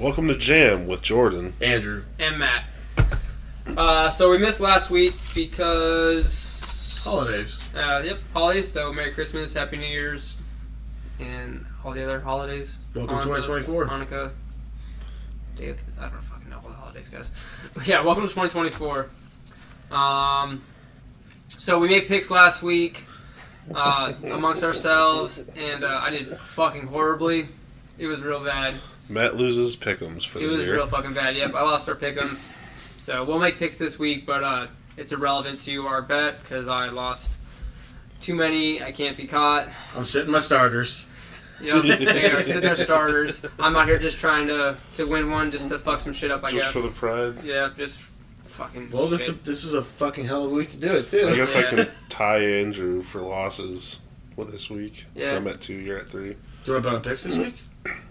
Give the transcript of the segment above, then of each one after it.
Welcome to Jam with Jordan, Andrew, and Matt. So we missed last week because holidays. Holidays. So Merry Christmas, Happy New Year's, and all the other holidays. Welcome to 2024. Hanukkah. I don't fucking know all the holidays, guys. But yeah, welcome to 2024. So we made picks last week amongst ourselves, and I did fucking horribly. It was real bad. Matt loses pick'ems for the year. It was real fucking bad. Yep, I lost our pick'ems. So we'll make picks this week, but it's irrelevant to our bet because I lost too many. I can't be caught. I'm sitting my starters. Yep, they are sitting there starters. I'm out here just trying to win one, just to fuck some shit up, I guess. Just for the pride? Yeah, just fucking Well, shit. this is a fucking hell of a week to do it, too. I guess I Yeah. can tie Andrew for losses with this week. Yeah. I'm at 2, you're at 3. Do you want to bet on picks this week?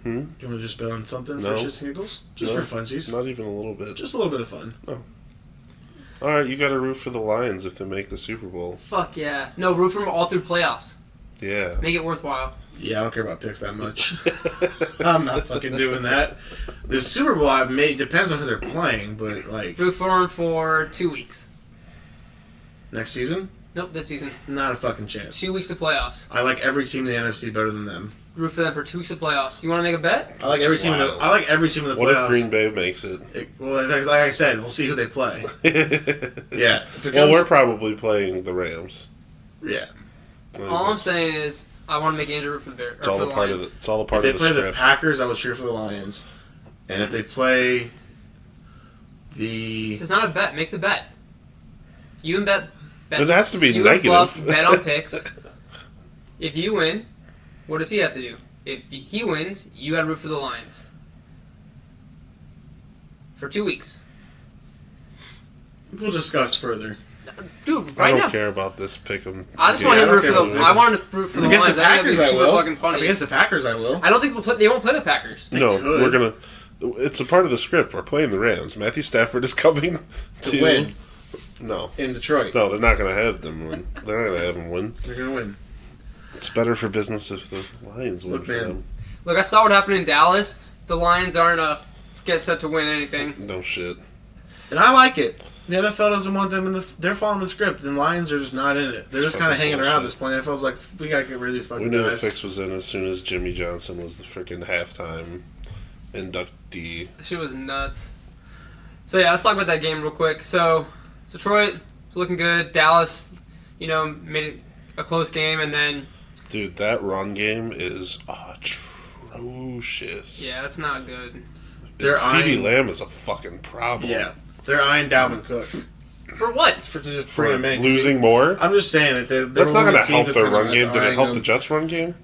Hmm? Do you want to just bet on something No. for shits and giggles? Just No. for funsies? Not even a little bit. Just a little bit of fun. Alright, you gotta root for the Lions if they make the Super Bowl. Fuck yeah. No, root for them all through playoffs. Yeah. Make it worthwhile. Yeah, I don't care about picks that much. I'm not fucking doing that. The Super Bowl depends on who they're playing, but like Root for them for 2 weeks. next season, Nope, this season. not a fucking chance. 2 weeks of playoffs. I like every team in the NFC better than them. Root for them for 2 weeks of playoffs. You want to make a bet? I like every team. Wow. I like every team in the What playoffs. if Green Bay makes it? Well, like I said, we'll see who they play. Yeah. If it Well, comes- we're probably playing the Rams. yeah. All I'm saying is, I want to make Andrew root for the Bears. It's all a part of the. It's all a part If they of the play the script. Packers, I would cheer for the Lions. And if they play the It's not a bet. Make the bet. You and bet. It has to be you negative. And Fluff bet on picks. If you win, what does he have to do? If he wins, you got to root for the Lions. For 2 weeks. we'll discuss further. Dude, I right don't now. care about this pick'em. I just game. want him to I root don't for care the. about I want him to root for the Against Lions. the I think that'd Packers, be I super will. fucking funny. Against the Packers, I will. I don't think they won't play the Packers. No, could. we're gonna. It's a part of the script. We're playing the Rams. Matthew Stafford is coming To win No, in Detroit. no, they're not gonna have them win. They're not gonna have them win. They're gonna win. It's better for business if the Lions win Look, for man. them. Look, I saw what happened in Dallas. The Lions aren't get set to win anything. No shit. And I like it. The NFL doesn't want them in the. They're following the script. The Lions are just not in it. They're just kind of Fucking hanging around at bullshit. this point. The NFL's like, we gotta get rid of these We fucking knew the guys. fix was in as soon as Jimmy Johnson was the freaking halftime inductee. That shit was nuts. So yeah, let's talk about that game real quick. So Detroit looking good. Dallas, made it a close game, and then Dude, that run game is atrocious. yeah, that's not good. They're CeeDee eyeing- Lamb is a fucking problem. Yeah, they're eyeing Dalvin Cook For what? for just For bringing him in. 'cause losing more? I'm just saying that they're That's not one of going the to help teams their that's run gonna game. Did it eyeing help them. the Jets' run game?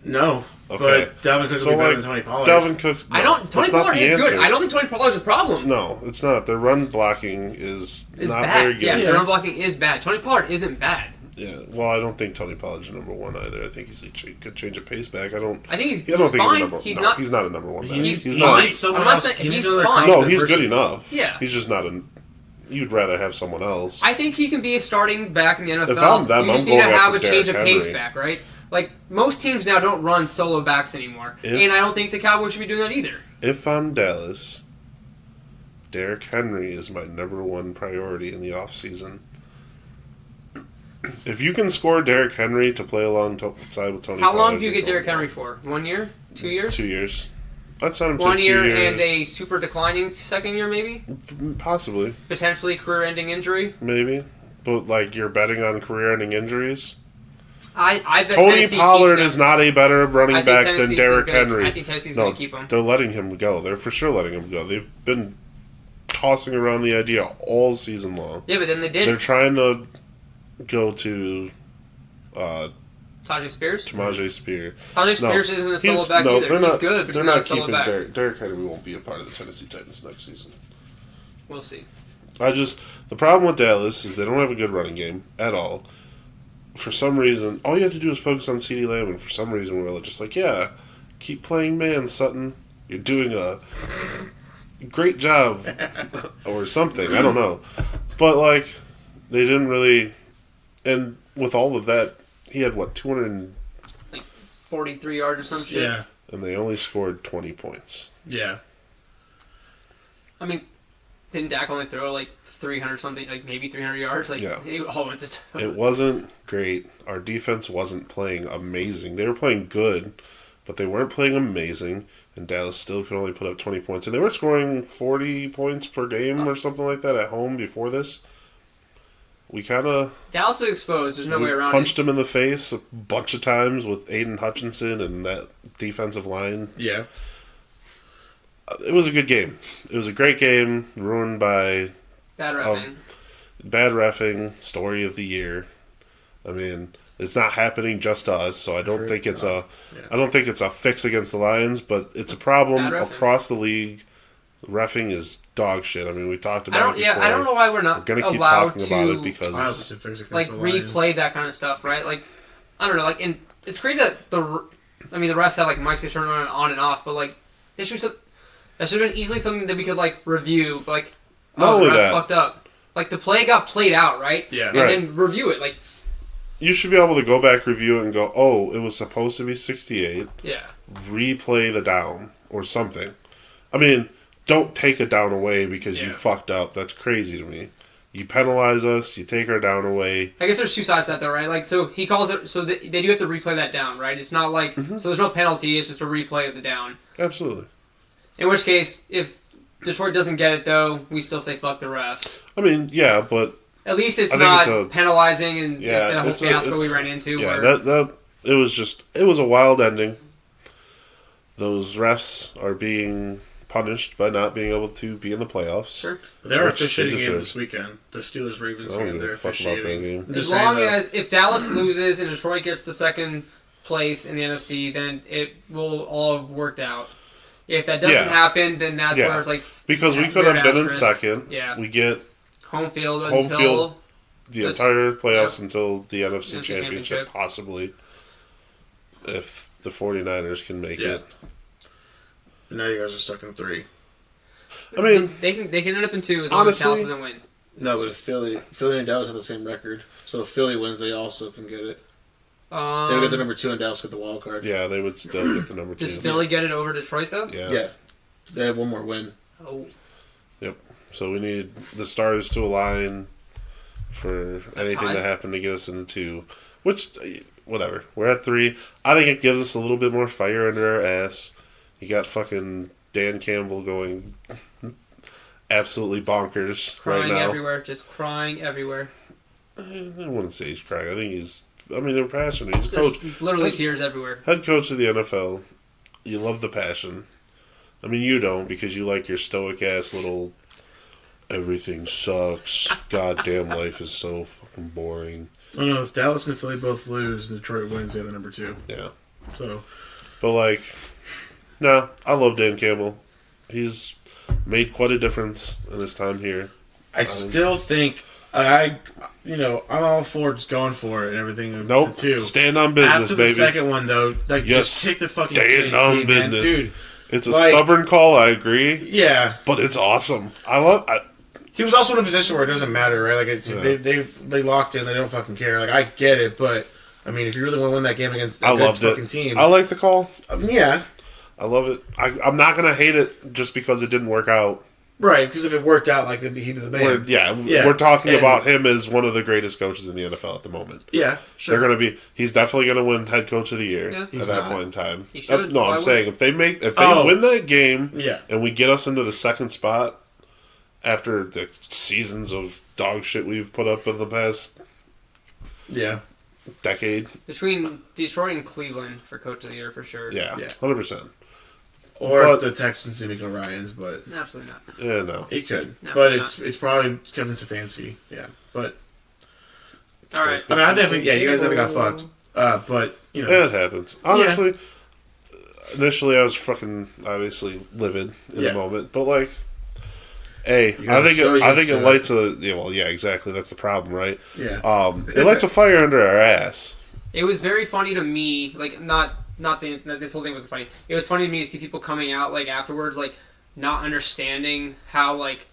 No, Okay. but Dalvin Cook So, will be better like, than Tony Pollard. Dalvin Cook's. I don't. Tony that's not Pollard the is answer. good. I don't think Tony Pollard's a problem. No, it's not. Their run blocking is It's not bad. very good. Yeah, Yeah. the run blocking is bad. Tony Pollard isn't bad. Yeah, well, I don't think Tony Pollard's number one either. I think could change a pace back. I don't. I think he's I don't think fine. he's a number. He's no, not. he's not a number one. He back. needs, he's he not. needs someone I'm not else. saying- He needs he's another fine. No, competent he's person. good enough. Yeah. He's just not a. You'd rather have someone else. I think he can be a starting back in the NFL. If I'm them, you just I'm need to going have a after change of Derrick pace Henry. back, right? Like most teams now don't run solo backs anymore, If- and I don't think the Cowboys should be doing that either. If I'm Dallas, Derrick Henry is my number one priority in the offseason. If you can score Derrick Henry to play alongside with Tony How long Pollard, do you you're get Derrick going Henry for? 1 year? 2 years? 2 years. I'd sign him to 1 2 year years. and a super declining second year, maybe? Possibly, Potentially career-ending injury? maybe. But, like, you're betting on career-ending injuries? I bet Tony Tennessee Pollard keeps is him. not a better running I think back than Tennessee's Derrick gonna- Henry. I think Tennessee's no, going to keep him. they're letting him go. They're for sure letting him go. They've been tossing around the idea all season long. Yeah, but then they They're did. trying to go to Tajay Spears? Tamaje Spear. Tajay Spears isn't a solo He's- back no, either. they're He's not, good, but they're he's not a not solo keeping back. Derrick Henry won't be a part of the Tennessee Titans next season. We'll see. The problem with Dallas is they don't have a good running game at all. For some reason, all you have to do is focus on CeeDee Lamb, and for some reason we're just like, yeah, keep playing man, Sutton. You're doing a great job, or something. I don't know. But, like, they didn't really... And with all of that, he had, 200... 43 yards or some shit. Yeah, And they only scored 20 points. yeah. I mean, didn't Dak only throw like 300 something, like maybe 300 yards? Like, Yeah. they all went to. It wasn't great. Our defense wasn't playing amazing. They were playing good, but they weren't playing amazing. And Dallas still could only put up 20 points. And they were scoring 40 points per game or something like that at home before this. We kind of Dallas is exposed. There's no way around punched it. him in the face a bunch of times with Aiden Hutchinson and that defensive line. Yeah. It was a good game. It was a great game, ruined by Bad reffing. bad reffing, story of the year. I mean, it's not happening just to us, so I don't think it's a fix against the Lions, but it's a problem bad reffing. across the league. Reffing is dog shit. I mean, we talked about it before. I don't know why we're We're not gonna keep allowed talking to about it I don't because think to fix it like against the Lions. replay that kind of stuff, right? Like, I don't know. Like, and it's crazy that the refs have like mics they turn on and off, but like that should have been easily something that we could like review. Like, Not oh, only the ref that. fucked up. Like the play got played out, right? Yeah. And Right. then review it. Like, you should be able to go back, review it, and go, oh, it was supposed to be 68. yeah. Replay the down or something. I mean, don't take a down away because you Yeah. fucked up. That's crazy to me. You penalize us, you take our down away. I guess there's two sides to that though, right? Like, so he calls it. So they do have to replay that down, right? It's not like so there's no penalty. It's just a replay of the down. Absolutely. In which case, if Detroit doesn't get it though, we still say fuck the refs. I mean, yeah, but At least it's I think not it's a- penalizing and yeah, the whole it's a- fiasco we it's- ran into. yeah, where, it was a wild ending. Those refs are being punished by not being able to be in the playoffs. Sure. But they are Which they officiating game deserve. this weekend. The Steelers Ravens I don't game. give a They're fuck about that officiating. game. I'm As just saying long that- as if Dallas loses and Detroit gets the second place in the NFC, then it will all have worked out. If that doesn't Yeah. happen, then that's Yeah. where it's like Because we yeah, could have weird been in asterisk. second. Yeah. We get home field Home until field. the That's- entire playoffs yeah. until the NFC NFC championship, championship. possibly. If the 49ers can make Yeah. it. And now you guys are stuck in 3. I mean, they can end up in 2 as long as honestly- Dallas doesn't win. No, but if Philly and Dallas have the same record, so if Philly wins, they also can get it. They would get the number 2 and Dallas get the wild card. yeah, they would still get the number 2. Does Philly get it over Detroit though? Yeah. Yeah. They have one more win. Oh, So we need the stars to align for anything tie? to happen to get us into 2. Which, whatever. We're at 3. I think it gives us a little bit more fire under our ass. You got fucking Dan Campbell going absolutely bonkers crying right now. everywhere, just crying everywhere. I wouldn't say he's crying. I think they're passionate. He's a coach. There's literally tears everywhere. Head coach of the NFL. You love the passion. I mean, you don't because you like your stoic ass little. Everything sucks. Goddamn life is so fucking boring. I don't know, if Dallas and Philly both lose and Detroit wins, they're the number 2. Yeah. So, But, like, no, I love Dan Campbell. He's made quite a difference in his time here. I still think, I'm all for just going for it and everything. Nope. The 2. Stand on business, After the baby. second one, though, like, Yes, just take the fucking stand KT, on man. business. Dude, It's a like- stubborn call, I agree. yeah. But it's awesome. He was also in a position where it doesn't matter, right? Like, it's, Yeah. they locked in, they don't fucking care. Like, I get it, but, I mean, if you really want to win that game against a I good loved fucking it. team. I like the call. Yeah. I love it. I'm not going to hate it just because it didn't work out. Right, because if it worked out, like, he'd be the man. We're talking and- about him as one of the greatest coaches in the NFL at the moment. Yeah, sure. They're going to be. He's definitely going to win head coach of the year Yeah. at He's that not. point in time. He should. No, Why I'm would- saying if they Oh. win that game, Yeah. and we get us into the second spot after the seasons of dog shit we've put up in the past Yeah. decade. Between Detroit and Cleveland for coach of the year for sure. Yeah, Yeah. 100%. Or But- the Texans D'Amico Ryans, but Absolutely not. Yeah, no. he could. No, but no. it's probably Kevin Stefanski. Yeah. But, All right. I mean, I definitely, yeah, you guys haven't got fucked. But, you know. Yeah, it happens. Honestly, initially I was fucking obviously livid in Yeah. the moment, but like, hey, You guys I think are so it used to lights a yeah, exactly. That's the problem, right? Yeah. It lights a fire under our ass. It was very funny to me, like not this whole thing wasn't funny. It was funny to me to see people coming out like afterwards, like not understanding how like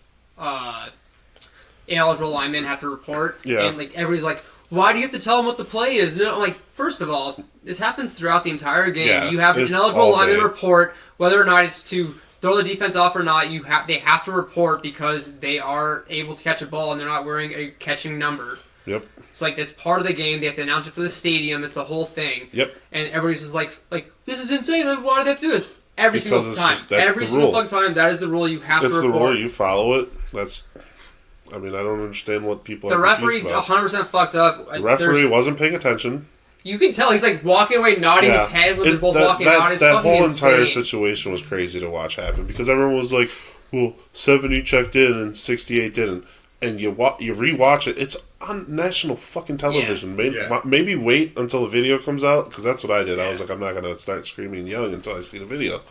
ineligible linemen have to report. Yeah. And like everybody's like, why do you have to tell them what the play is? No, like first of all, this happens throughout the entire game. Yeah, You have an it's ineligible all lineman day. report whether or not it's to throw the defense off or not, they have to report because they are able to catch a ball and they're not wearing a catching number. Yep. It's like it's part of the game. They have to announce it for the stadium. It's the whole thing. Yep. And everybody's just like this is insane. Why do they have to do this? Every Because single it's time. just- that's Every the single rule. fucking time. That is the rule. You have That's to the report. rule. You follow it. I don't understand what people The are referee confused about. 100% fucked up. The referee wasn't paying attention. You can tell he's like walking away, nodding his head when they're both walking out. It's that fucking whole insane. entire situation was crazy to watch happen because everyone was like, well, 70 checked in and 68 didn't. And you rewatch it, it's on national fucking television. Maybe wait until the video comes out, because that's what I did. I was like, I'm not going to start screaming and yelling until I see the video.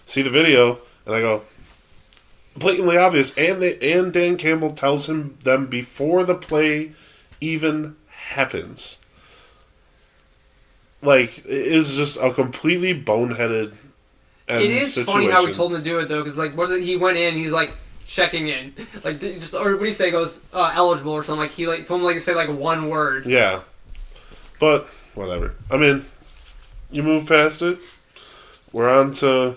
See the video, and I go, blatantly obvious. And Dan Campbell tells them before the play even happens. Like, it is just a completely boneheaded It is situation. funny how we told him to do it, though, because, like, was it, he went in, he's like, checking in. Like, just, or what do you say, goes, eligible or something, like, he, like, told him, like, to say, like, one word. Yeah. But, whatever. I mean, you move past it. We're on to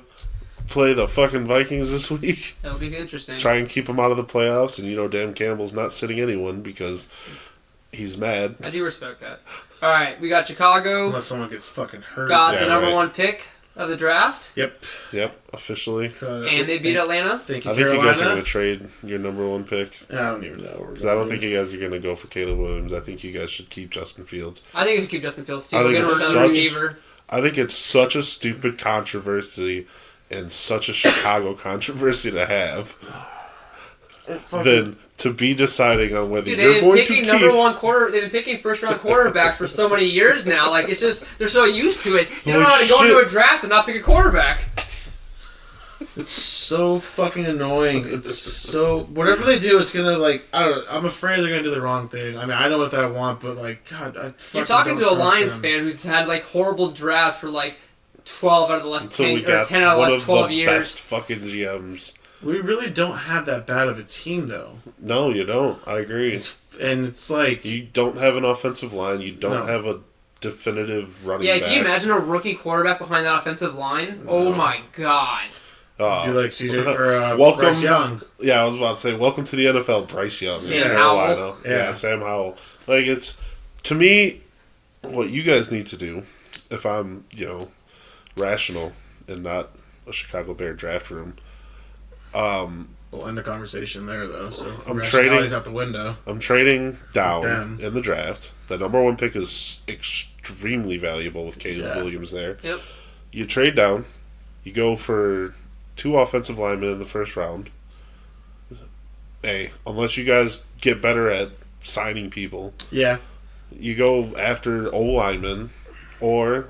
play the fucking Vikings this week. That'll be interesting. Try and keep them out of the playoffs, and Dan Campbell's not sitting anyone because he's mad. I do respect that. Alright, we got Chicago. Unless someone gets fucking hurt. Got the number one pick of the draft. Yep, officially. And they beat Atlanta. Thank you, I think you guys are Carolina. going to trade your number one pick. I don't even know. Because I don't think you guys are going to go for Caleb Williams. I think you guys should keep Justin Fields. I think we should keep Justin Fields, too. I We're think going to it's another such- receiver. I think it's such a stupid controversy and such a Chicago controversy to have than to be deciding on whether Dude, you're they've been going to picking keep... they've been picking first round quarterbacks for so many years now. Like, it's just, they're so used to it. You don't know how to go Holy into a shit. draft and not pick a quarterback. It's so fucking annoying. It's so... Whatever they do, it's gonna, like... I don't know. I'm afraid they're gonna do the wrong thing. I mean, I know what I want, but, like, God, I fucking You're talking don't to a trust Lions them. fan who's had, like, horrible drafts for, like, 12 out of the last Until 10, we or got 10 out of the one last of 12 the years. best fucking GMs. We really don't have that bad of a team, though. No, you don't. I agree. And it's like... You don't have an offensive line. You don't No. have a definitive running Yeah, back. can you imagine a rookie quarterback behind that offensive line? Oh my god. You like CJ or welcome, Bryce Young. Yeah, I was about to say, welcome to the NFL, Bryce Young. Sam in Carolina. Howell. Yeah, Sam Howell. Like, it's, to me, what you guys need to do, if I'm, rational and not a Chicago Bear draft room, We'll end the conversation there, though. So I'm rationality's trading- out the window. I'm trading down Them. in the draft. The number one pick is extremely valuable with Caleb Yeah. Williams there. Yep. You trade down. You go for 2 offensive linemen in the first round. Hey, unless you guys get better at signing people, Yeah. you go after O linemen, or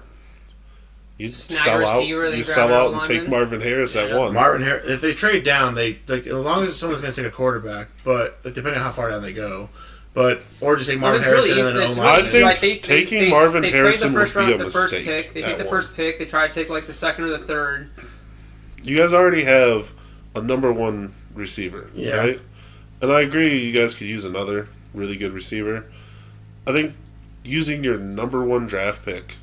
you Snag sell a out. receiver, they You grab sell an out O and take lineman. Marvin Harris at Yeah. one. Martin Harris, if they trade down, they like as long as someone's going to take a quarterback, but like, depending on how far down they go, or just take Marvin It's Harrison really and then easy. It's an really I O-line. easy. think Like, taking Marvin they Harrison trade the first would be round, a the first mistake pick. They at take the one. first pick. They try to take like the second or the third. You guys already have a number one receiver, Yeah. right? And I agree, you guys could use another really good receiver. I think using your number one draft pick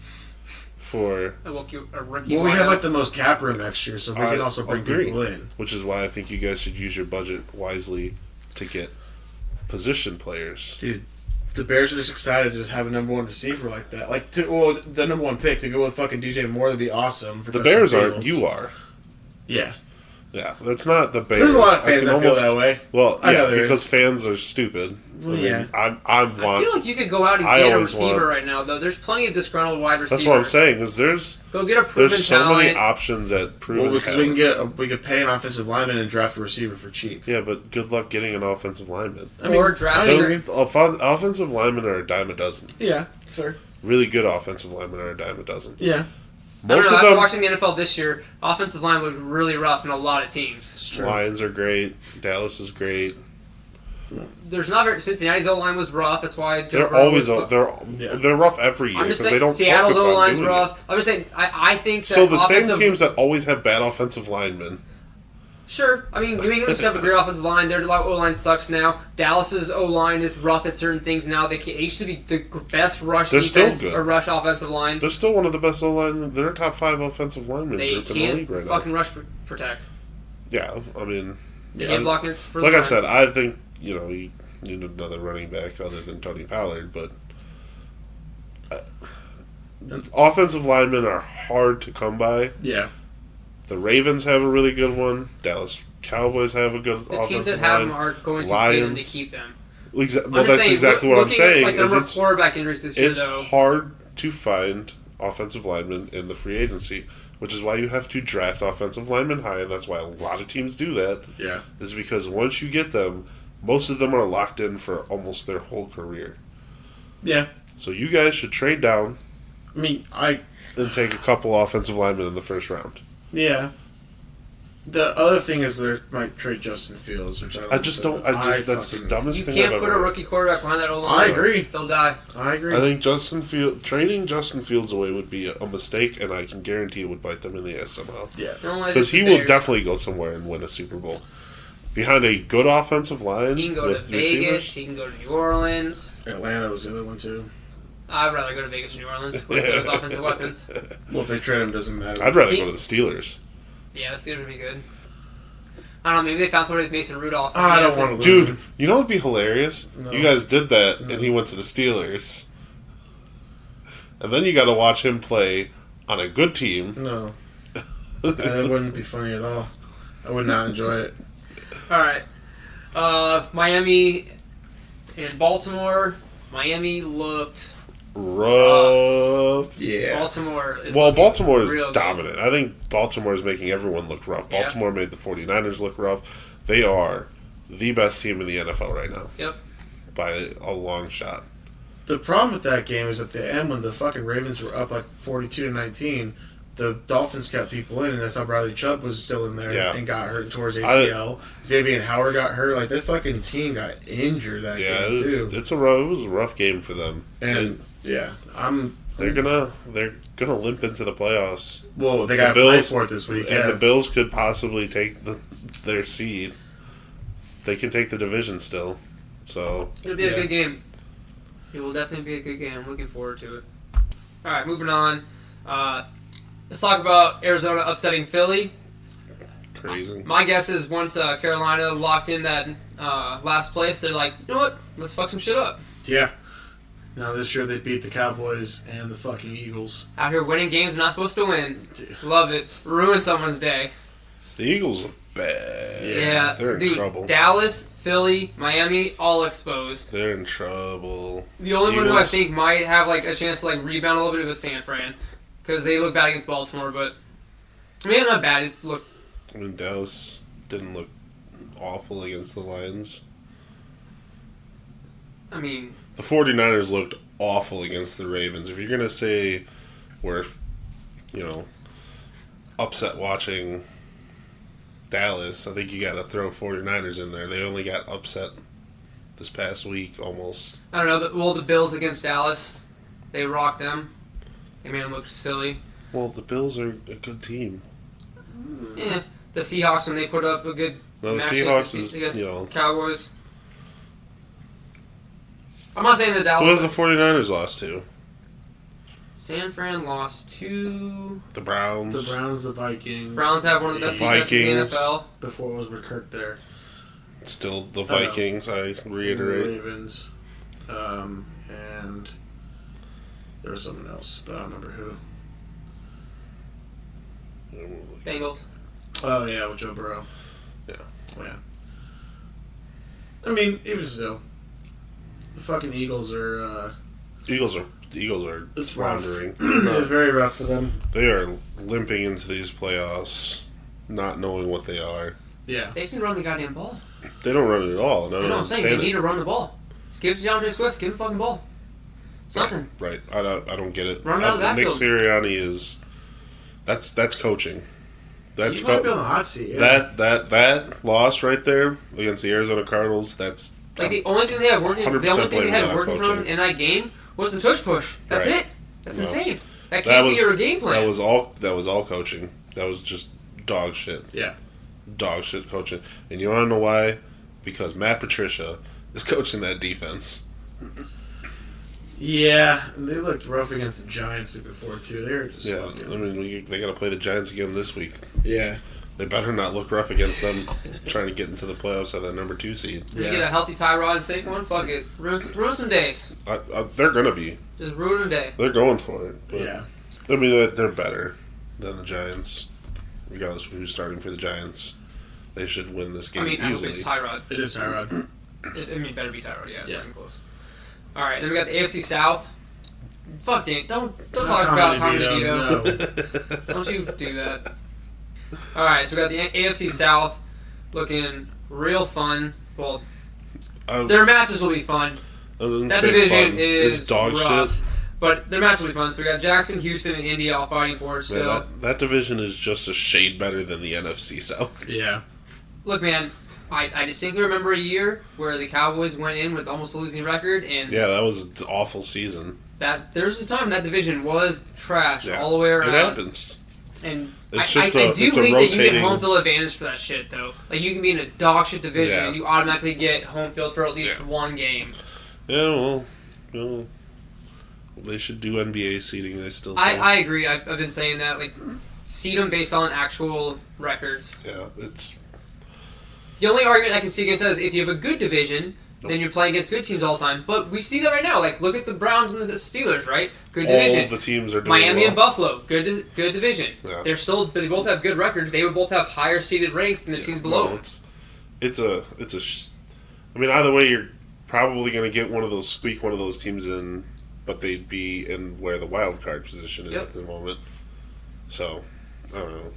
for, A rookie. Well, we have wideout. like the most cap room next year, so we I can also bring agree. people in. which is why I think you guys should use your budget wisely to get position players. Dude, the Bears are just excited to just have a number one receiver like that. Like, the number one pick to go with fucking DJ Moore would be awesome. For The Justin Bears aren't. Fields. You are. Yeah. Yeah, that's not the Bears. There's a lot of I fans can that feel that way. Well, I know yeah, there because is. fans are stupid. Well, yeah. I I want. feel like you could go out and I get a always receiver want- right now, though. There's plenty of disgruntled wide receivers. That's what I'm saying. Is Go get a proven there's so talent. many options at proven Well, because we can talent. we could pay an offensive lineman and draft a receiver for cheap. Yeah, but good luck getting an offensive lineman. Or drafting I agree. Offensive linemen are a dime a dozen. Yeah, it's fair. Really good offensive linemen are a dime a dozen. Yeah, I don't Most know, of after them, watching the NFL this year, offensive line looked really rough in a lot of teams. it's true. Lions are great. Dallas is great. There's not very, Cincinnati's O line was rough. That's why Joe They're Burrow always was they're rough every year I'm just because they saying don't Seattle's focus O on line's doing rough. it. I'm just saying I think that So the same offensive, teams that always have bad offensive linemen. Sure, I mean New England used to have a great offensive line. Their O line sucks now. Dallas's O line is rough at certain things now. They used to be the best rush They're still defense good. or rush offensive line. They're still one of the best O line. They're a top 5 offensive lineman They group in the can't league right fucking rush protect. Yeah, I mean, He gave Lockett for the like I run. said, I think you need another running back other than Tony Pollard, but offensive linemen are hard to come by. Yeah. The Ravens have a really good one. Dallas Cowboys have a good The teams offensive that have line. them are going to pay them to Lions. keep them. Well, I'm just that's saying, exactly what I'm looking saying. At, like, the is number of it's quarterback injuries this year, it's though. hard to find offensive linemen in the free agency, which is why you have to draft offensive linemen high, and that's why a lot of teams do that. Yeah. Is because once you get them, most of them are locked in for almost their whole career. Yeah. So you guys should trade down I mean, and take a couple offensive linemen in the first round. yeah. The other thing is they might trade Justin Fields, which that's the dumbest You thing can't I've put ever a heard. rookie quarterback behind that O-line. I agree. They'll die. I agree. I think trading Justin Fields away would be a mistake, and I can guarantee it would bite them in the ass somehow. yeah. Because he will definitely go somewhere and win a Super Bowl. Behind a good offensive line He can go to with Vegas. receivers. He can go to New Orleans. Atlanta was the other one too. I'd rather go to Vegas or New Orleans with those offensive weapons. Well, if they trade him, doesn't matter. I'd rather go to the Steelers. Yeah, the Steelers would be good. I don't know. Maybe they found somebody with Mason Rudolph. I don't want to lose. Dude, him. you know what would be hilarious? No. You guys did that, No. and he went to the Steelers. And then you got to watch him play on a good team. No. And it wouldn't be funny at all. I would not enjoy it. All right. Miami and Baltimore. Miami looked. Rough. Yeah. Baltimore is Well, looking Baltimore is real good. dominant. I think Baltimore is making everyone look rough. Yeah. Baltimore made the 49ers look rough. They are the best team in the NFL right now. Yep. By a long shot. The problem with that game is at the end when the fucking Ravens were up like 42-19, the Dolphins kept people in, and that's how Bradley Chubb was still in there Yeah. and got hurt towards ACL. Xavier Howard got hurt. Like, that fucking team got injured that Yeah, game, too. it was a rough game for them. And, yeah, They're gonna limp into the playoffs. well, they got to The play Bills- for it this week, And yeah. the Bills could possibly take their seed. They can take the division still. So It'll be a good game. It will definitely be a good game. I'm looking forward to it. All right, moving on. Let's talk about Arizona upsetting Philly. crazy. My guess is once Carolina locked in that last place, they're like, you know what? Let's fuck some shit up. Yeah. Now, this year they beat the Cowboys and the fucking Eagles. Out here winning games they're not supposed to win. Dude. Love it. Ruin someone's day. The Eagles are bad. Yeah, They're in dude. trouble. Dallas, Philly, Miami, all exposed. They're in trouble. The only one who I Eagles- think might have like a chance to like rebound a little bit was San Fran, because they look bad against Baltimore. But I mean, it's not bad. It's look. I mean, Dallas didn't look awful against the Lions. I mean, The 49ers looked awful against the Ravens. If you're going to say we're, upset watching Dallas, I think you got to throw 49ers in there. They only got upset this past week almost. I don't know. The Bills against Dallas, they rocked them. They made them look silly. Well, the Bills are a good team. The Seahawks when they put up a good No, the match Seahawks against is, Cowboys. I'm not saying that Who has Dallas. the 49ers lost to? San Fran lost to. The Browns. The Browns, the Vikings. Browns have one of the best The defenses in the Vikings. NFL. Before it was McKirk there. Still the Vikings, I The reiterate. Ravens. And there was someone else, but I don't remember who. Bengals. Oh, yeah, with Joe Burrow. Yeah. Yeah. I mean, even still, the fucking Eagles are, The Eagles are it's rough. floundering. It's very rough for them. They are limping into these playoffs, not knowing what they are. Yeah. They just need to run the goddamn ball. They don't run it at all. And I You don't know what I'm saying? They understand need it. to run the ball. Give it to DeAndre Swift. Give him the fucking ball. Something. Right. I don't get it. Run out of the Nick backfield. Sirianni is that's coaching. That's You might be on the hot seat, yeah. that loss right there against the Arizona Cardinals. That's Like the only thing they had working, 100% the only thing they blaming had that on working for them coaching. in that game was the tush push. That's Right. it. That's No. insane. That that can't was be your game plan. That was all coaching. That was just dog shit. Yeah. Dog shit coaching. And you want to know why? Because Matt Patricia is coaching that defense. Yeah, they looked rough against the Giants week before, too. They were just Yeah, fucking... I mean, they got to play the Giants again this week. Yeah. They better not look rough against them trying to get into the playoffs at that number 2 seed. You get a healthy Tyrod and Saquon, fuck it. Ruin some days. They're going to be. Just ruin a day. They're going for it. But, Yeah. I mean, they're better than the Giants. Regardless of who's starting for the Giants. They should win this game I mean, I hope easily. it's Tyrod. It is Tyrod. It better be Tyrod, yeah. It's Yeah. not even close. Alright, then we got the AFC South. Fuck Dan, don't Not talk about Tommy DeVito, DeVito. no. Don't you do that. Alright, so we got the AFC South looking real fun. Well, their matches will be fun. That division is dog rough, shit. but their matches will be fun. So we got Jackson, Houston, and Indy all fighting for it. So Man, that division is just a shade better than the NFC South. Yeah. look, man, I distinctly remember a year where the Cowboys went in with almost a losing record, and Yeah, that was an awful season. that there's a time that division was trash Yeah. all the way around. It happens. And It's I just do it's a hate that you rotating- get home field advantage for that shit, though. Like, you can be in a dog shit division, Yeah. and you automatically get home field for at least Yeah. one game. Yeah, well, they should do NBA seeding. I still think. I agree. I've been saying that. Like, seed them based on actual records. Yeah, it's The only argument I can see against that is if you have a good division, then you're playing against good teams all the time. But we see that right now. Like, look at the Browns and the Steelers, right? Good all division. of the teams are doing Miami well. and Buffalo, good division. Yeah. They both have good records. They would both have higher seeded ranks than the teams below. No, I mean, either way, you're probably going to get one of those teams in, but they'd be in where the wild card position is Yep. at the moment. So, I don't know.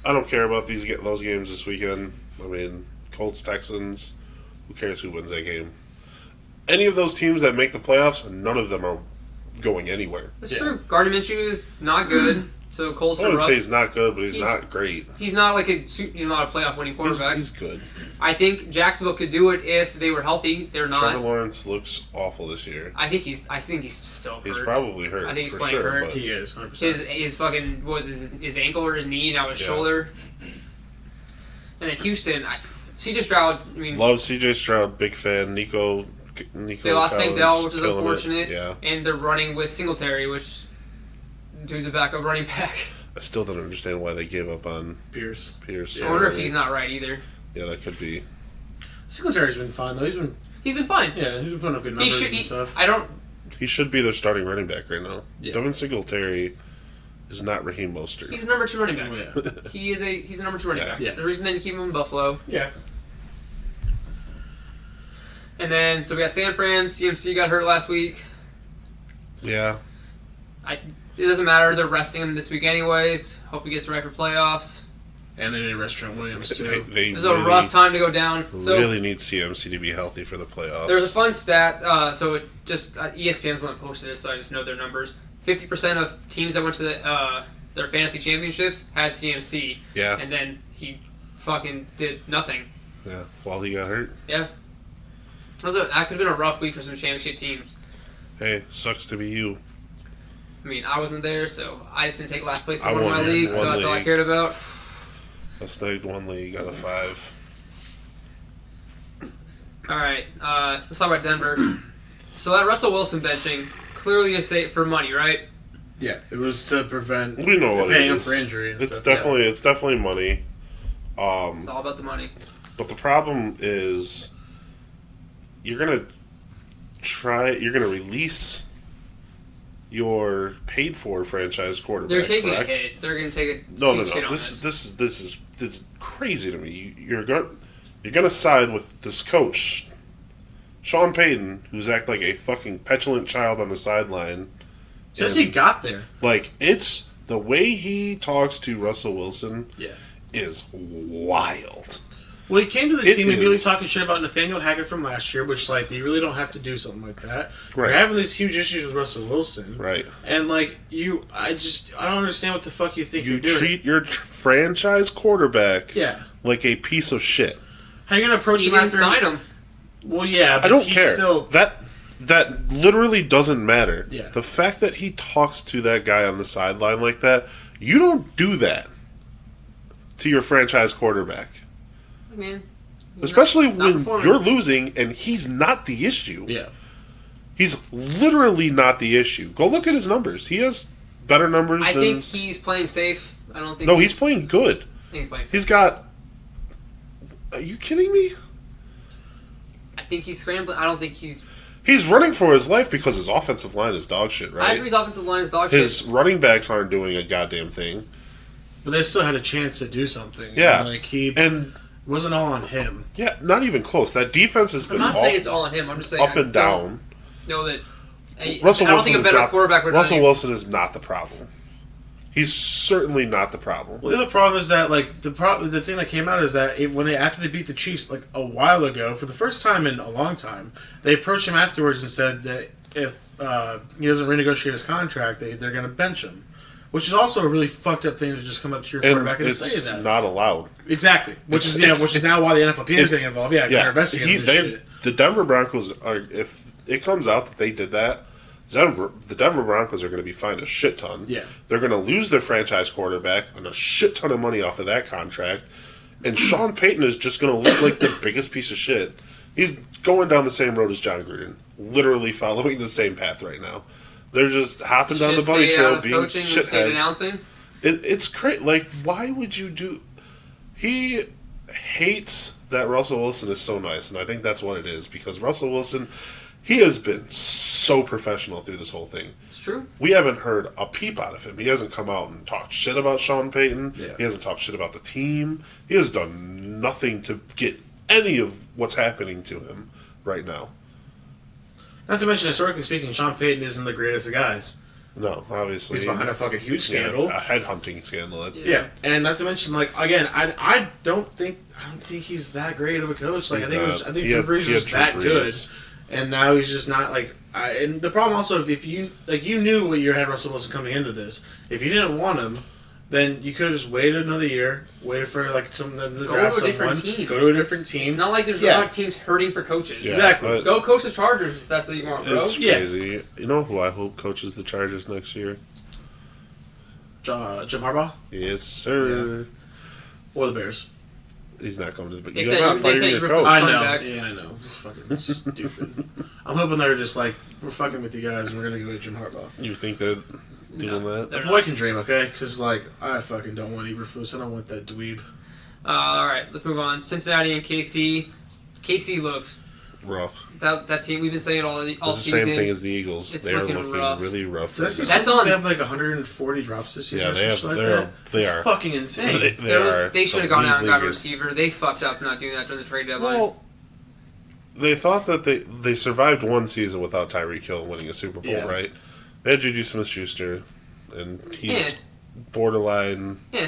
I don't care about those games this weekend. I mean, Colts, Texans, who cares who wins that game? Any of those teams that make the playoffs, none of them are going anywhere. That's true. Gardner Minshew is not good, so Colts I are wouldn't rough. say he's not good, but he's He's- not great. He's not like he's not a playoff winning quarterback. He's good. I think Jacksonville could do it if they were healthy. They're not. Trevor Lawrence looks awful this year. I think he's still hurt. He's probably hurt I think he's for playing sure. hurt. But He is, 100%. his fucking what was his ankle or his knee, now his Yeah. shoulder. And then Houston, CJ Stroud. I mean, love CJ Stroud, big fan. Nico they lost Tank Collins, Dell, which is killing it. unfortunate. Yeah, And they're running with Singletary, which who's a backup running back. I still don't understand why they gave up on Pierce. Pierce. I wonder if he's not right either. Yeah, that could be. Singletary's been fine, though. He's been fine. He's been putting up good He numbers should. and stuff. I don't. He should be their starting running back right now. Yeah. Devin Singletary is not Raheem Mostert. He's a number 2 running back. Oh, yeah. He's a number 2 running Yeah. back. Yeah. There's a reason they didn't keep him in Buffalo. Yeah. And then so we got San Fran. CMC got hurt last week. Yeah, It doesn't matter. They're resting him this week anyways. Hope he gets right for playoffs. And they need Trent Williams, they, too. they It was really, a rough time to go down. So really need CMC to be healthy for the playoffs. there's a fun stat. So it just ESPN's one that posted this, so I just know their numbers. 50% of teams that went to their fantasy championships had CMC. Yeah. And then he fucking did nothing. Yeah, while he got hurt. Yeah. That could have been a rough week for some championship teams. Hey, sucks to be you. I mean, I wasn't there, so I just didn't take last place I in one of my wasn't in leagues, so one that's all I league. cared about. I snagged one league out of 5. All right, let's talk about Denver. So that Russell Wilson benching, clearly a save for money, right? Yeah, it was to prevent We know what it paying him is. for injury and It's stuff. definitely money. It's all about the money. But the problem is, you're gonna release your paid for franchise quarterback. They're taking correct? a hit. They're going to take a No, huge hit on This is crazy to me. You're gonna side with this coach, Sean Payton, who's act like a fucking petulant child on the sideline. Since And, he got there. like, it's the way he talks to Russell Wilson Yeah. is wild. Well, he came to the It team immediately is. talking shit about Nathaniel Hackett from last year, which, like, you really don't have to do something like that. Right. You're having these huge issues with Russell Wilson. Right. And, like, I don't understand what the fuck you think You you're doing. treat your franchise quarterback Yeah. like a piece of shit. How you going to approach He him didn't after... sign him. Well, yeah, but I don't he's care. Still... That literally doesn't matter. Yeah. The fact that he talks to that guy on the sideline like that, you don't do that to your franchise quarterback. Man, Especially not when performing. you're losing and he's not the issue. Yeah. He's literally not the issue. Go look at his numbers. He has better numbers I than... think he's playing safe. I don't think. No, he's playing good. I think he's playing safe. He's got... Are you kidding me? I think he's scrambling. I don't think he's. He's running for his life because his offensive line is dog shit, I right? agree. His offensive line is dog His shit. running backs aren't doing a goddamn thing. But they still had a chance to do something. Yeah. Like, he And, wasn't all on him. yeah, not even close. That defense has I'm been not saying it's all on him. I'm just saying up and down. Know that. Russell I don't Wilson think a is better not, quarterback would. Russell Wilson is not the problem. He's certainly not the problem. Well, the other problem is that like the thing that came out is that after they beat the Chiefs like a while ago for the first time in a long time, they approached him afterwards and said that if he doesn't renegotiate his contract, they're going to bench him, which is also a really fucked up thing to just come up to your And quarterback and say it's that. not allowed. Exactly, which It's- is now why the NFLPA is getting involved. Yeah, they're investigating this shit. The Denver Broncos are, if it comes out that they did that, the Denver Broncos are going to be fined a shit ton. Yeah. They're going to lose their franchise quarterback and a shit ton of money off of that contract. And Sean Payton is just going to look like the biggest piece of shit. He's going down the same road as John Gruden, literally following the same path right now. They're just hopping down the bunny trail, being coaching and stay shitheads. announcing. It's great. Like, why would you do... He hates that Russell Wilson is so nice, and I think that's what it is, because Russell Wilson, he has been so professional through this whole thing. It's true. We haven't heard a peep out of him. He hasn't come out and talked shit about Sean Payton. Yeah. He hasn't talked shit about the team. He has done nothing to get any of what's happening to him right now. Not to mention, historically speaking, Sean Payton isn't the greatest of guys. No, obviously. He's behind a fucking huge Yeah, scandal. a headhunting scandal. Yeah, and not to mention, like again, I don't think he's that great of a coach. Like He's I think not. Drew Brees He had was that Drew good, Brees. and now he's just not like. And the problem also, if you you knew what you had Russell Wilson coming into this, if you didn't want him, then you could have just waited another year, waited for like someone to Go draft to a different someone, team. go to a different team. It's not like there's Yeah. not teams hurting for coaches. Yeah, Exactly. but Go coach the Chargers if that's what you want, bro. It's Yeah. crazy. You know who I hope coaches the Chargers next year? Jim Harbaugh Yes, sir. or the Bears. He's not coming to the... They You said guys you- not they fighting said your you were coach. I Fun know. back. Yeah, I know. It's fucking stupid. I'm hoping they're just like, we're fucking with you guys. We're gonna go with Jim Harbaugh. You think they're doing No, that? they're The boy can dream, okay? Because, like, I fucking don't want Eberflus. I don't want that dweeb. All right, let's move on. Cincinnati and KC. KC looks Rough. that team. We've been saying all It's the season. same thing as the Eagles. It's They are looking looking rough. really rough. Did I see right That's something? on- They have, like, 140 drops this season Yeah, or they have- something they like are- that? they It's are. fucking now. insane. They should have the gone out and got a league receiver. They fucked up not doing that during the trade deadline. Well, they thought that they survived one season without Tyreek Hill winning a Super Bowl, Yeah. right? They had Juju Smith-Schuster, and he's Yeah. borderline Yeah,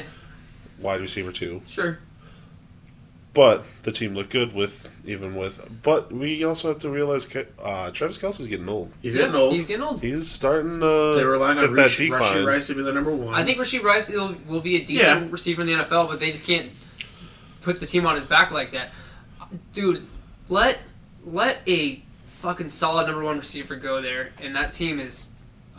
wide receiver too. sure. But the team looked good But we also have to realize Travis Kelce's getting old. He's getting old. He's getting old. He's starting They're relying on hit that Rashee decline. Rice to be their number one. I think Rasheed Rice will be a decent receiver in the NFL, but they just can't put the team on his back like that. Dude, let a fucking solid number one receiver go there, and that team is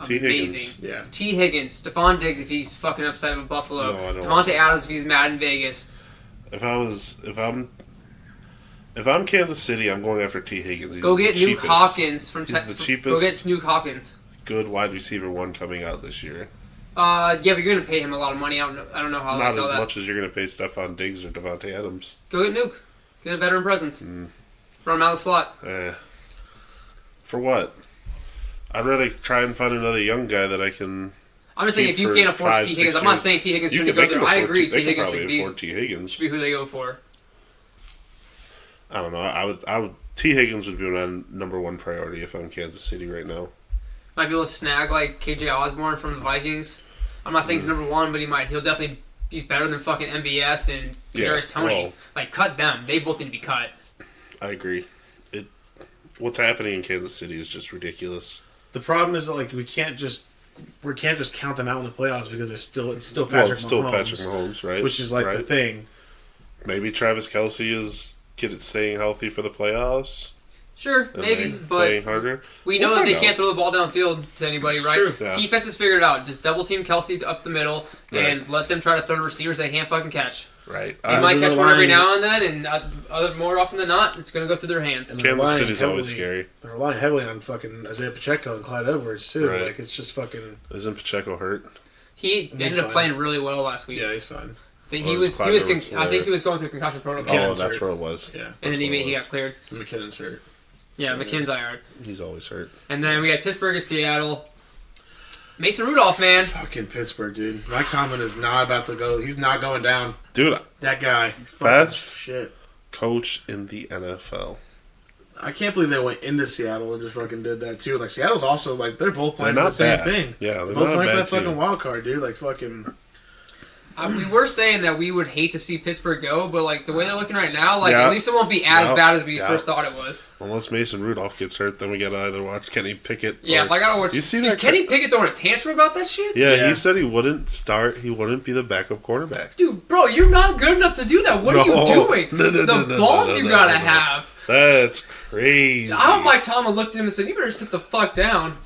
T. Higgins. amazing. Yeah. T. Higgins, Stephon Diggs if he's fucking upset with Buffalo, No, I don't want Devontae Adams if he's mad in Vegas. If I'm Kansas City, I'm going after T. Higgins. He's Go the get Nuke cheapest. Hopkins from He's the Go cheapest get Nuke Hopkins. good wide receiver one coming out this year. Yeah, but you're gonna pay him a lot of money. I don't know how. Not they'll as that. much as you're going to pay Stephon Diggs or Devontae Adams. Go get Nuke. Get a veteran presence. Mm. Run him out of the slot. For what? I'd rather try and find another young guy that I can. I'm just saying if keep you for can't afford 5, T. 6 Higgins, I'm not years. saying T. Higgins You shouldn't can go make there. them I afford. agree. They T. can Higgins probably should be afford T. Higgins. who they go for. I don't know. I would. T. Higgins would be my number one priority if I'm Kansas City right now. Might be able to snag like KJ Osborne from the Vikings. I'm not saying he's number one, but he'll definitely he's better than fucking MVS and Yeah, Kadarius Toney. well- Like cut them. They both need to be cut. I agree. What's happening in Kansas City is just ridiculous. The problem is that like we can't just count them out in the playoffs because it's still Patrick Well, it's still Mahomes, Patrick Mahomes, right? which is like right? the thing. Maybe Travis Kelce is staying healthy for the playoffs. Sure, and maybe, they but play harder. we know We'll that they find can't out. throw the ball downfield to anybody, It's right? true. Yeah. Defense has figured it out. Just double team Kelsey up the middle and Right. let them try to throw to receivers they can't fucking catch. Right. They might they're catch one every relying- now and then, and more often than not, it's going to go through their hands. And they're Kansas relying City's always heavily- scary. They're relying heavily on fucking Isaiah Pacheco and Clyde Edwards too. Right. Like it's just fucking. Isn't Pacheco hurt? He He's ended up fine. playing really well last week. Yeah, he's fine. But Or he is was Clyde Edwards I think there? he was going through concussion protocol, McKinnon's Oh, that's hurt. what it was. Yeah, and then what it he got was. cleared. McKinnon's hurt. Yeah, McKinnon's IR. He's always hurt. And then we had Pittsburgh at Seattle. Mason Rudolph, man. Fucking Pittsburgh, dude. Mike Tomlin is not about to go. He's not going down. Dude, That guy. Fucking Best. shit. coach in the NFL. I can't believe they went into Seattle and just fucking did that too. Like Seattle's also like they're both playing They're for the not same bad. thing. Yeah, They're they're both not a playing for bad that fucking team. wild card, dude. Like fucking. We were saying that we would hate to see Pittsburgh go, but like the way they're looking right now, like Yeah. at least it won't be as Yeah. bad as we Yeah. first thought it was. Unless Mason Rudolph gets hurt, then we gotta either watch Kenny Pickett. Yeah, or, if I gotta watch. You see Dude, that? Kenny Pickett throwing a tantrum about that shit? Yeah, Yeah. he said he wouldn't start. He wouldn't be the backup quarterback. Dude, bro, you're not good enough to do that. What are No. you doing? No, no, the no, no, balls no, you no, gotta no, no. have. That's crazy. I hope Mike Tomlin looked at him and said, "You better sit the fuck down."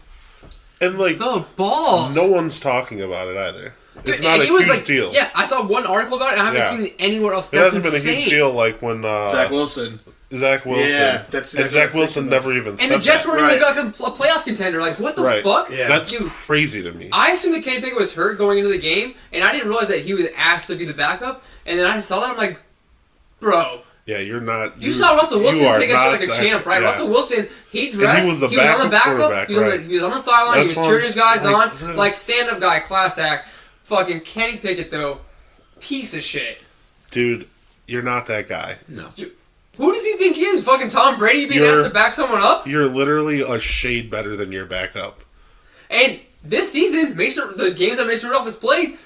And like, The balls. no one's talking about it either. It's Dude, not and a he was huge like, deal. Yeah, I saw one article about it, and I haven't Yeah. seen it anywhere else. It That's hasn't been a huge insane. deal like when Zach Wilson. Zach Wilson. Yeah, that's and exactly Zach what I was Wilson thinking never even And said the Jets that. weren't Right. even like a playoff contender. Like, what the Right. fuck? Yeah. That's Dude, crazy to me. I assumed that Kenny Pickett was hurt going into the game, and I didn't realize that he was asked to be the backup. And then I saw that, I'm like, bro. Yeah, you're not. You saw Russell Wilson you are take that shit not like a that- champ, right? yeah. Russell Wilson, he dressed. was the he was on the backup backup. quarterback, He was, right. he was on the sideline. That's He was what cheering I'm his guys like, on. literally. Like, stand-up guy, class act. Fucking Kenny Pickett, though, piece of shit. Dude, you're not that guy. No. Who does he think he is? Fucking Tom Brady being You're- asked to back someone up? You're literally a shade better than your backup. And this season, the games that Mason Rudolph has played,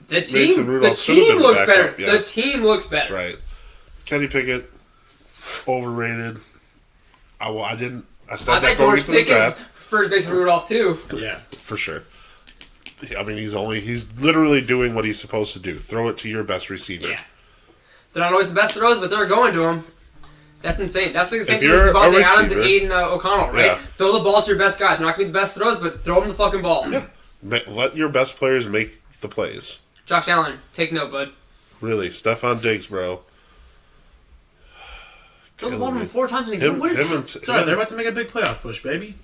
the Mason team Rudolph should have been the looks backup, better. yeah. The team looks better. Right. Kenny Pickett, overrated. I didn't. I said I that bet going George into the Pickens draft first Mason Rudolph too. Yeah. for sure. I mean, he's literally doing what he's supposed to do. Throw it to your best receiver. Yeah. They're not always the best throws, but they're going to him. That's insane. That's the same If thing with you're a Devontae Adams and receiver- Aiden O'Connell, right? Yeah. Throw the ball to your best guy. They're not going to be the best throws, but throw him the fucking ball. Let your best players make the plays. Josh Allen, take note, bud. Really, Stephon Diggs, bro. Throw the Killing ball to him me. 4 times in a Him, game. What is him that? and Sorry, they're about to make a big playoff push, baby.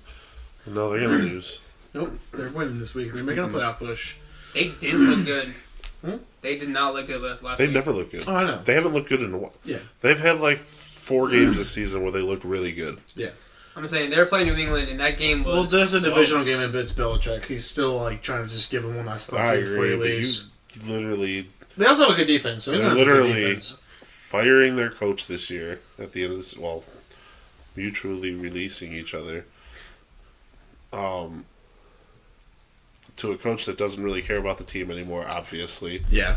no, they're gonna lose. Nope, they're winning this week. They're making a playoff push. They didn't look good. They did not look good last They week. never look good. Oh, I know. They haven't looked good in a while. Yeah, They've had like 4 games this season where they looked really good. yeah. I'm saying they were playing New England, and that game Well, was. that's a divisional close. game, and it's Belichick. He's still like trying to just give him one last I fucking agree, free but leaves. you literally They also have a good defense. So they're England has a good literally defense. firing their coach this year at the end of this. Well, mutually releasing each other. To a coach that doesn't really care about the team anymore. Obviously, Yeah.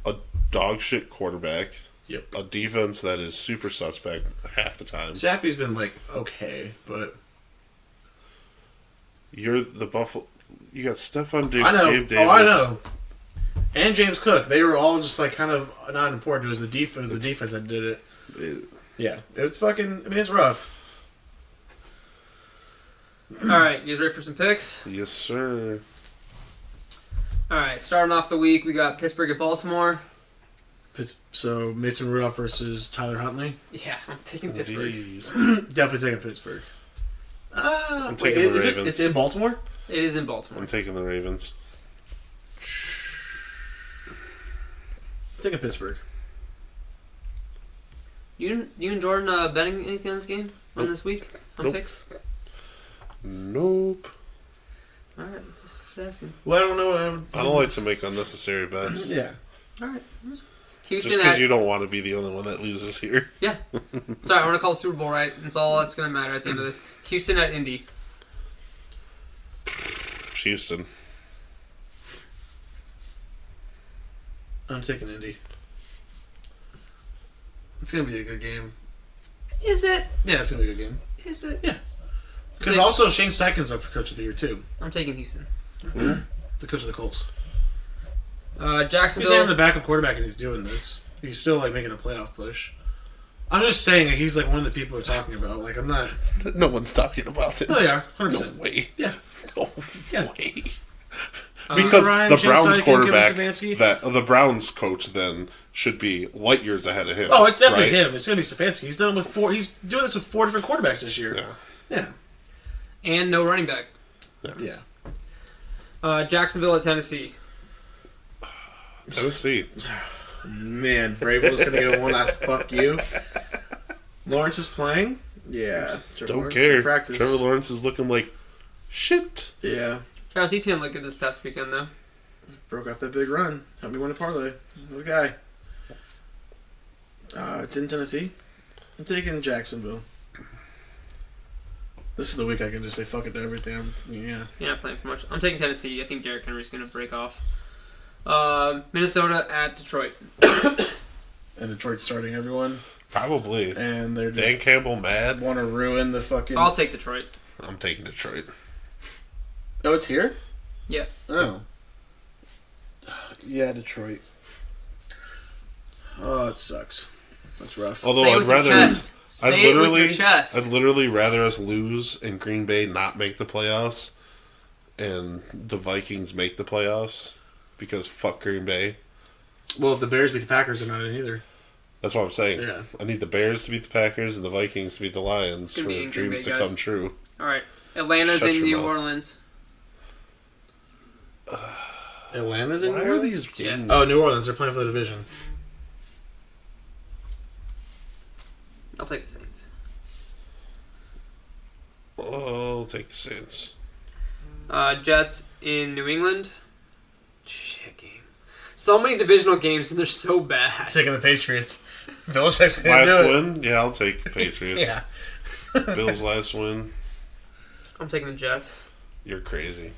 a dog shit quarterback. Yep. A defense that is super suspect half the time. Zappy's been like okay, but You're the Buffalo. You got Stephon Diggs, I know. Gabe Davis. Oh, I know. And James Cook, they were all just like kind of not important. It was the defense. The defense that did it. Yeah, it's fucking. I mean, it's rough. All right, you guys ready for some picks? Yes, sir. All right, starting off the week, we got Pittsburgh at Baltimore. So Mason Rudolph versus Tyler Huntley. Yeah, I'm taking Pittsburgh. Jeez. Definitely taking Pittsburgh. I'm taking the Ravens. It's in Baltimore. It is in Baltimore. I'm taking the Ravens. Taking Pittsburgh. You and Jordan betting anything on this game? On Nope. this week? On Nope. picks? Nope. All right, just asking. Well, I don't know what I would. I don't like to make unnecessary bets. Yeah. All right. Just Houston because at... you don't want to be the only one that loses here. Yeah. Sorry, I want to call the Super Bowl, right? That's all that's going to matter at the end of this. Houston at Indy. Houston. I'm taking Indy. It's gonna be a good game. Is it? Yeah, it's gonna be a good game. Is it? Yeah. Because also Shane Steichen's up for Coach of the Year too. I'm taking Houston. The coach of the Colts. He's Jacksonville. having the backup quarterback and he's doing this. He's still like making a playoff push. I'm just saying he's like one of the people we're talking about. Like I'm not. No one's talking about it. No, they are 100%. No way. Yeah. No Yeah. way. Because Ryan, the James Browns Sykin, quarterback, Kevin Stefanski. the Browns coach, then should be light years ahead of him. Oh, it's definitely right? him. It's gonna be Stefanski. He's done it with 4. He's doing this with 4 different quarterbacks this year. Yeah. Yeah. And no running back. Yeah. Jacksonville at Tennessee. Tennessee. Man, Vrabel's gonna go one last fuck you. Lawrence is playing. Yeah. Trevor Don't Lawrence care. in practice. Trevor Lawrence is looking like shit. Yeah. Travis Etienne looked good this past weekend, though. Broke off that big run. Helped me win a parlay. What a guy. It's in Tennessee. I'm taking Jacksonville. This is the week I can just say fuck it to everything. Yeah. You're not playing for much. I'm taking Tennessee. I think Derrick Henry's going to break off. Minnesota at Detroit. And Detroit's starting everyone. Probably. And they're Dan just Campbell mad. want to ruin the fucking... I'll take Detroit. I'm taking Detroit. Oh, it's here? Yeah. Oh. Yeah, Detroit. Oh, it sucks. That's rough. Although Say it I'd with your rather chest. I'd Say it with literally your chest. I'd literally rather us lose and Green Bay not make the playoffs and the Vikings make the playoffs because fuck Green Bay. Well, if the Bears beat the Packers, they're not in either. That's what I'm saying. Yeah. I need the Bears to beat the Packers and the Vikings to beat the Lions It's for gonna be in Green dreams Bay, to guys. come true. All right. Atlanta's Shut in your New mouth. Orleans. Atlanta's in Why New are Orleans? these getting Oh, New Orleans. They're playing for the division. I'll take the Saints. I'll take the Saints. Jets in New England. Shit game. So many divisional games and they're so bad. Taking the Patriots. Belichick's going to Last do it. win? Yeah, I'll take Patriots. Yeah. Bill's last win. I'm taking the Jets. You're crazy.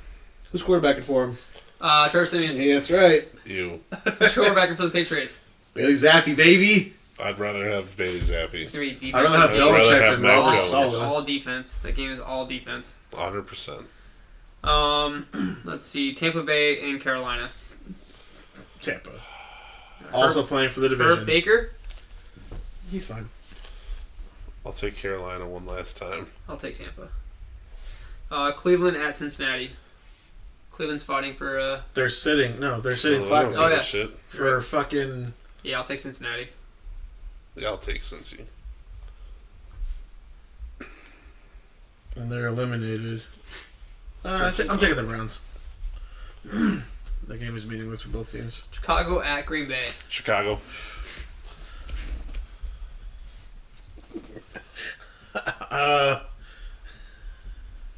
Who's quarterbacking for him? Trevor Siemian. Yeah, that's right. You. Who's quarterbacking for the Patriots? Bailey Zappi, baby. I'd rather have Bailey It's Zappi. going to be defense. I'd rather have I'd rather Belichick have than Mac Robert Jones. Saleh. All defense. That game is all defense. 100%. Let's see. Tampa Bay and Carolina. Tampa. Also playing for the Herb division. Baker. He's fine. I'll take Carolina one last time. I'll take Tampa. Cleveland at Cincinnati. Cleveland's fighting for. They're sitting. No, they're sitting I five don't Oh, give a yeah. shit. for fucking. Yeah, I'll take Cincinnati. Yeah, I'll take Cincy. And they're eliminated. I'm taking the Browns. That game is meaningless for both teams. Chicago at Green Bay. Chicago.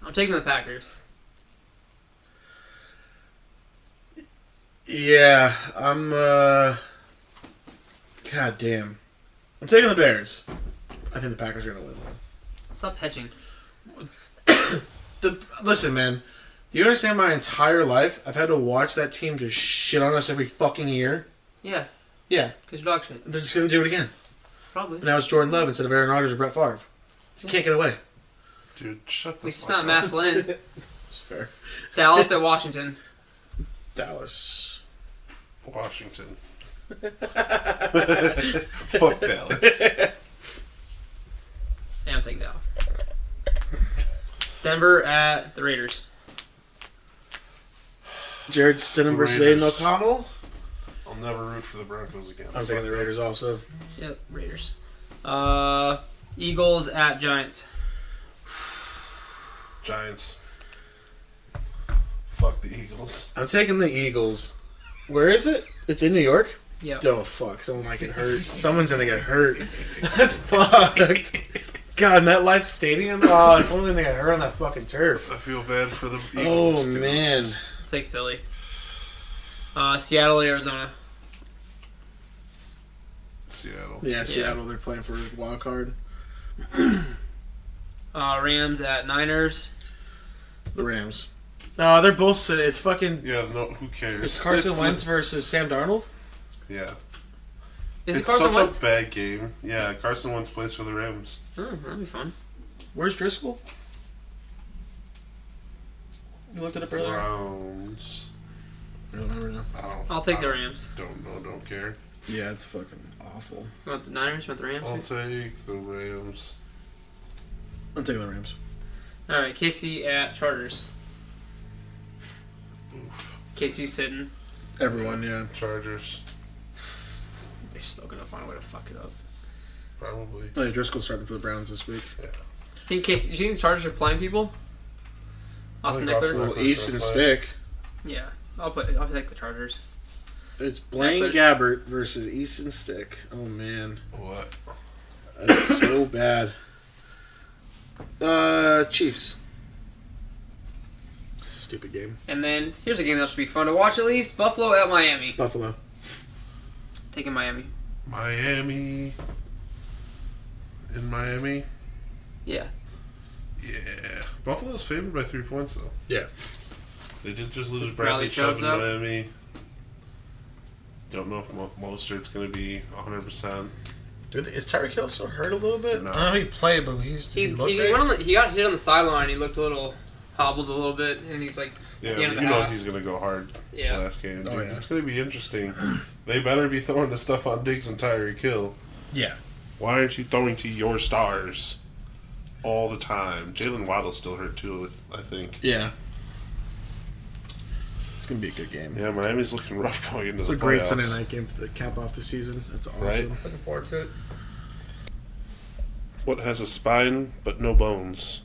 I'm taking the Packers. Yeah, I'm. God damn. I'm taking the Bears. I think the Packers are gonna win though. Stop hedging. Listen, man. Do you understand my entire life? I've had to watch that team just shit on us every fucking year. Yeah, Yeah, because you're dog shit. they're just gonna do it again. Probably. But now it's Jordan Love instead of Aaron Rodgers or Brett Favre. Just can't get away. Dude, shut At the least it's fuck not up. Matt Flynn. It's fair. Dallas at Washington. Dallas. Washington. Fuck Dallas. Yeah, I'm taking Dallas. Denver at the Raiders. Jared Stidham versus Aiden Raiders. O'Connell. I'll never root for the Broncos again. I'm taking the Raiders also. Yep, Raiders. Eagles at Giants. Giants. Fuck the Eagles. I'm taking the Eagles. Where is it? It's in New York? Yep. Oh, fuck. Someone might get hurt. Someone's gonna get hurt. That's fucked. God, MetLife Stadium? Oh, someone's gonna get hurt on that fucking turf. I feel bad for the Oh, Eagles. 'cause man. I'll take Philly. Seattle, Arizona. Seattle. Yeah, Seattle, they're playing for a wild card. Rams at Niners. The Rams. No, they're both. It's fucking. Yeah, no, who cares? It's Carson Wentz versus Sam Darnold. Yeah. Is It's it Carson such Wentz? a bad game. Yeah, Carson Wentz plays for the Rams. Oh, that'd be fun. Where's Driscoll? You looked it up earlier? Browns. I don't remember now. I don't. I'll take I the Rams. Don't know. Don't care. Yeah, it's fucking awful. You want the Niners? You want the Rams? I'll take the Rams. I'm taking the Rams. All right, KC at Chargers. Oof. KC's sitting. Everyone, yeah. Chargers. They're still gonna find a way to fuck it up. Probably. Oh, yeah, Driscoll's starting for the Browns this week. Yeah. Do you think the Chargers are playing people? Austin I think Eckler? Austin Well, Easton Eckler's Stick. Yeah, I'll take the Chargers. It's Blaine Eckler's- Gabbert versus Easton Stick. Oh, man. What? That's so bad. Chiefs. Stupid game. And then here's a game that should be fun to watch at least: Buffalo at Miami. Buffalo. Taking Miami. Miami. In Miami? Yeah. Yeah. Buffalo's favored by 3 points, though. Yeah. They did just lose Bradley Bradley Chubb in Chubb's out. Miami. Don't know if Mostert's going to be 100%. Is Tyreek Hill still hurt a little bit? No. I know he played, but does He look went great? on he got hit on the sideline. He looked a little hobbled a little bit, and he's like Yeah, at the end of the you know half. he's going to go hard Yeah. last game. Oh, Dude. yeah. It's going to be interesting. They better be throwing the stuff on Diggs and Tyreek Hill. Yeah. Why aren't you throwing to your stars all the time? Jalen Waddle's still hurt, too, I think. Yeah. It's going to be a good game. Yeah, Miami's looking rough going into It's the a great playoffs. Sunday night game to cap off the season. That's awesome. Right? Looking forward to it. What has a spine but no bones?